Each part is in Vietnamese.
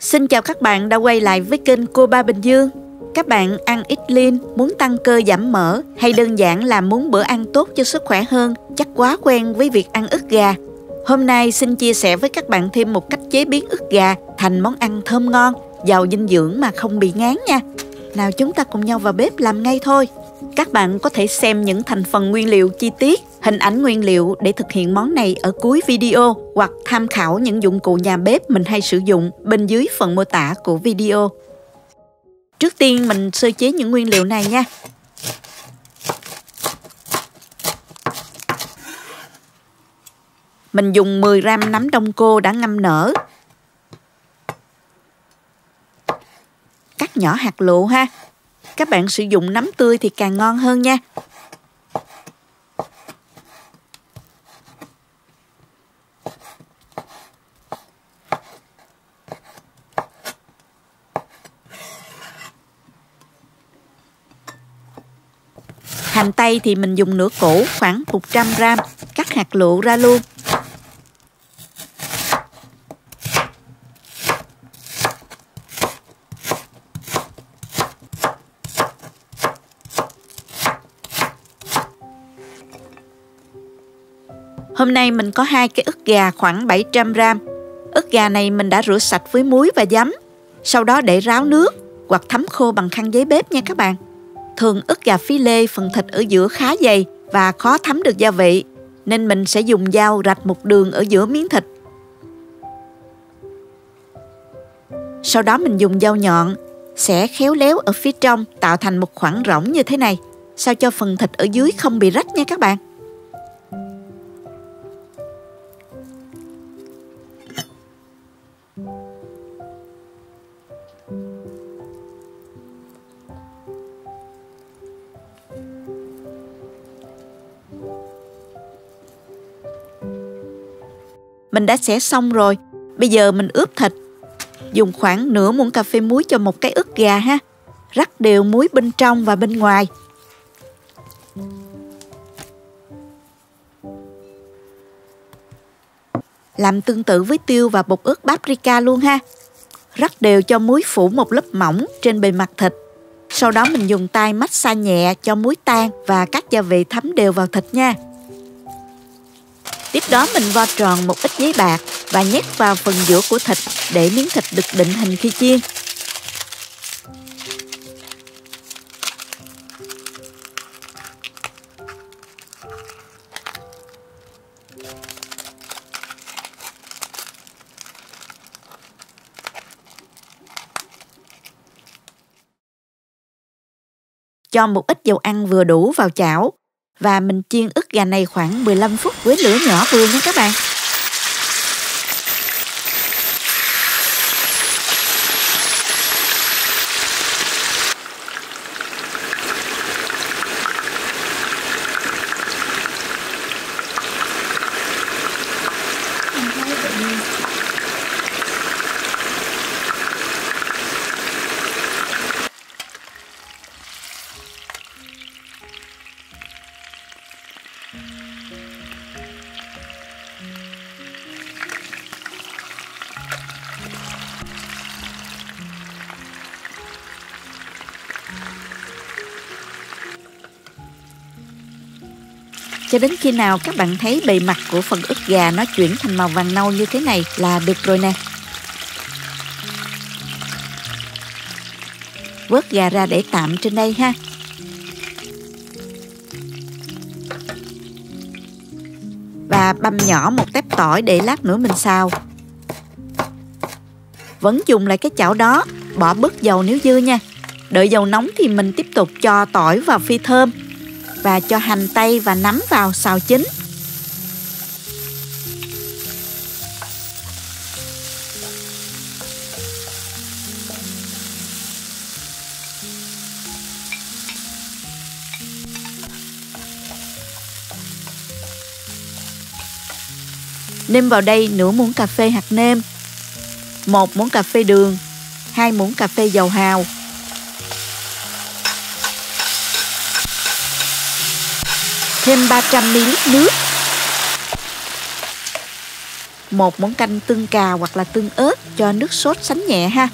Xin chào các bạn đã quay lại với kênh Cô Ba Bình Dương. Các bạn ăn ít lean, muốn tăng cơ giảm mỡ hay đơn giản là muốn bữa ăn tốt cho sức khỏe hơn, chắc quá quen với việc ăn ức gà. Hôm nay xin chia sẻ với các bạn thêm một cách chế biến ức gà thành món ăn thơm ngon, giàu dinh dưỡng mà không bị ngán nha. Nào chúng ta cùng nhau vào bếp làm ngay thôi. Các bạn có thể xem những thành phần nguyên liệu chi tiết, hình ảnh nguyên liệu để thực hiện món này ở cuối video hoặc tham khảo những dụng cụ nhà bếp mình hay sử dụng bên dưới phần mô tả của video. Trước tiên mình sơ chế những nguyên liệu này nha. Mình dùng 10 gram nấm đông cô đã ngâm nở. Cắt nhỏ hạt lựu ha. Các bạn sử dụng nấm tươi thì càng ngon hơn nha. Hành tây thì mình dùng nửa củ khoảng 100 gram, cắt hạt lựu ra luôn. Hôm nay mình có 2 cái ức gà khoảng 700 gram. Ức gà này mình đã rửa sạch với muối và giấm. Sau đó để ráo nước hoặc thấm khô bằng khăn giấy bếp nha các bạn. Thường ức gà phi lê phần thịt ở giữa khá dày và khó thấm được gia vị, nên mình sẽ dùng dao rạch một đường ở giữa miếng thịt. Sau đó mình dùng dao nhọn xẻ khéo léo ở phía trong tạo thành một khoảng rỗng như thế này, sao cho phần thịt ở dưới không bị rách nha các bạn. Mình đã xẻ xong rồi. Bây giờ mình ướp thịt. Dùng khoảng nửa muỗng cà phê muối cho một cái ức gà ha. Rắc đều muối bên trong và bên ngoài. Làm tương tự với tiêu và bột ớt paprika luôn ha. Rắc đều cho muối phủ một lớp mỏng trên bề mặt thịt. Sau đó mình dùng tay massage nhẹ cho muối tan và các gia vị thấm đều vào thịt nha. Tiếp đó mình vo tròn một ít giấy bạc và nhét vào phần giữa của thịt để miếng thịt được định hình khi chiên. Cho một ít dầu ăn vừa đủ vào chảo và mình chiên ức gà này khoảng 15 phút với lửa nhỏ vừa nha các bạn. Cho đến khi nào các bạn thấy bề mặt của phần ức gà nó chuyển thành màu vàng nâu như thế này là được rồi nè. Vớt gà ra để tạm trên đây ha. Và băm nhỏ một tép tỏi để lát nữa mình xào. Vẫn dùng lại cái chảo đó, bỏ bớt dầu nếu dư nha. Đợi dầu nóng thì mình tiếp tục cho tỏi vào phi thơm và cho hành tây và nấm vào xào chín. Nêm vào đây nửa muỗng cà phê hạt nêm, 1 muỗng cà phê đường, 2 muỗng cà phê dầu hào, thêm 300 ml nước, một muỗng canh tương cà hoặc là tương ớt cho nước sốt sánh nhẹ ha.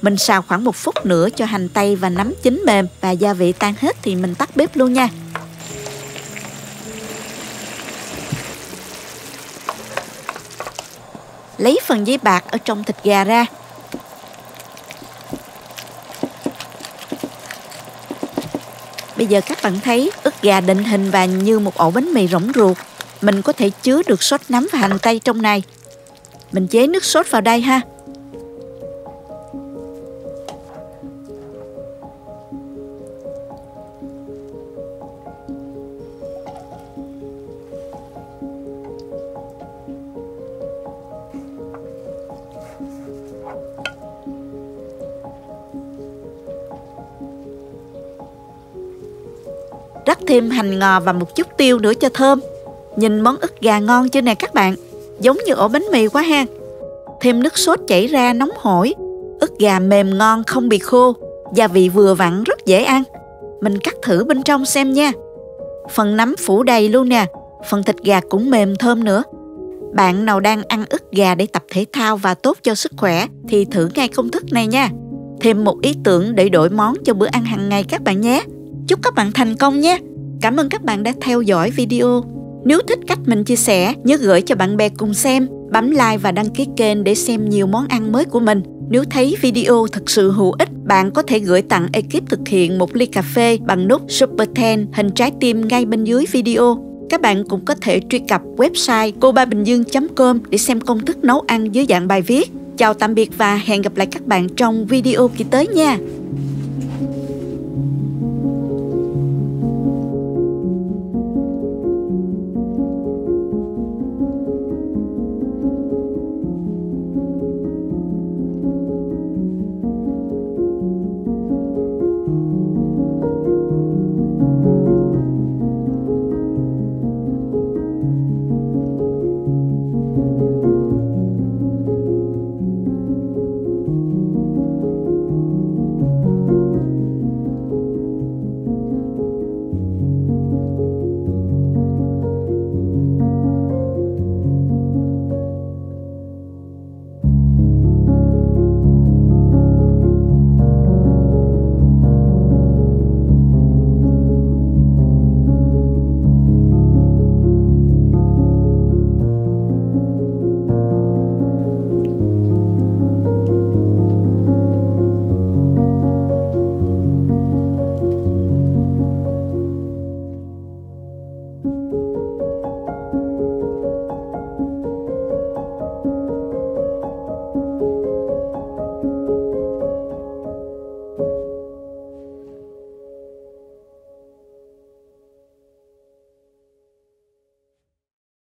Mình xào khoảng 1 phút nữa cho hành tây và nấm chín mềm và gia vị tan hết thì mình tắt bếp luôn nha. Lấy phần giấy bạc ở trong thịt gà ra. Bây giờ các bạn thấy ức gà định hình và như một ổ bánh mì rỗng ruột. Mình có thể chứa được sốt nấm và hành tây trong này. Mình chế nước sốt vào đây ha. Rắc thêm hành ngò và một chút tiêu nữa cho thơm. Nhìn món ức gà ngon chưa nè các bạn, giống như ổ bánh mì quá ha. Thêm nước sốt chảy ra nóng hổi. Ức gà mềm ngon không bị khô, gia vị vừa vặn rất dễ ăn. Mình cắt thử bên trong xem nha. Phần nấm phủ đầy luôn nè, phần thịt gà cũng mềm thơm nữa. Bạn nào đang ăn ức gà để tập thể thao và tốt cho sức khỏe thì thử ngay công thức này nha. Thêm một ý tưởng để đổi món cho bữa ăn hàng ngày các bạn nhé. Chúc các bạn thành công nhé. Cảm ơn các bạn đã theo dõi video. Nếu thích cách mình chia sẻ, nhớ gửi cho bạn bè cùng xem, bấm like và đăng ký kênh để xem nhiều món ăn mới của mình. Nếu thấy video thật sự hữu ích, bạn có thể gửi tặng ekip thực hiện một ly cà phê bằng nút Super 10 hình trái tim ngay bên dưới video. Các bạn cũng có thể truy cập website cobabinhdương.com để xem công thức nấu ăn dưới dạng bài viết. Chào tạm biệt và hẹn gặp lại các bạn trong video kỳ tới nha.